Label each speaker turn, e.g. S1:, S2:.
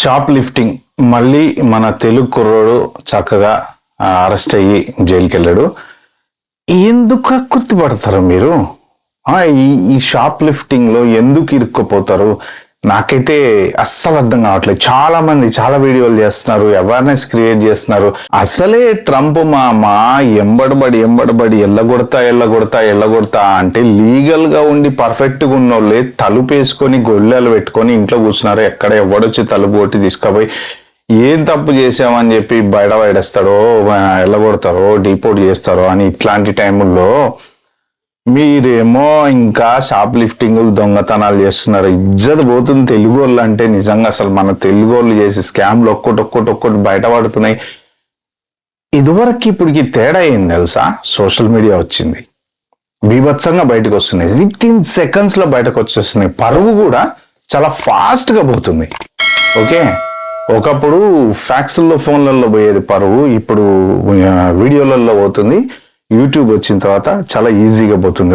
S1: Shop lifting మళ్ళీ మన తెలుగు కుర్రోడు చక్కగా అరెస్ట్ అయ్యి జైలుకి వెళ్ళాడు. ఎందుకు గుర్తుపడతారు మీరు? ఈ షాప్ లిఫ్టింగ్ లో ఎందుకు ఇరుక్కుపోతారు? నాకైతే అస్సలు అర్థం కావట్లేదు. చాలా మంది చాలా వీడియోలు చేస్తున్నారు, అవేర్నెస్ క్రియేట్ చేస్తున్నారు. అసలే ట్రంప్ మామ ఎంబడబడి ఎల్లగొడతా అంటే లీగల్ గా ఉండి పర్ఫెక్ట్ గా ఉన్నోళ్ళే తలుపు వేసుకొని గొల్లెలు పెట్టుకొని ఇంట్లో కూర్చున్నారు. ఎక్కడ ఎవడొచ్చి తలుపు కొట్టి తీసుకుపోయి ఏం తప్పు చేసామని చెప్పి బయటేస్తాడో, ఎల్లగొడతారో, డిపోర్ట్ చేస్తారో అని ఇట్లాంటి టైముల్లో మీరేమో ఇంకా షాప్ లిఫ్టింగ్ దొంగతనాలు చేస్తున్నారు. ఇజ్జత్ పోతుంది తెలుగు వాళ్ళు అంటే. నిజంగా అసలు మన తెలుగు వాళ్ళు చేసి స్కామ్లు ఒక్కటి బయటపడుతున్నాయి. ఇదివరకు ఇప్పటికి తేడా అయింది తెలుసా? సోషల్ మీడియా వచ్చింది, బీభత్సంగా బయటకు వస్తున్నాయి. విత్ ఇన్ సెకండ్స్ లో బయటకు వచ్చేస్తున్నాయి. పరువు కూడా చాలా ఫాస్ట్ గా పోతుంది. ఓకే, ఒకప్పుడు ఫ్యాక్స్ల్లో ఫోన్లలో పోయేది పరువు, ఇప్పుడు వీడియోలలో పోతుంది. యూట్యూబ్ వచ్చిన తర్వాత చాలా ఈజీగా పోతుంది.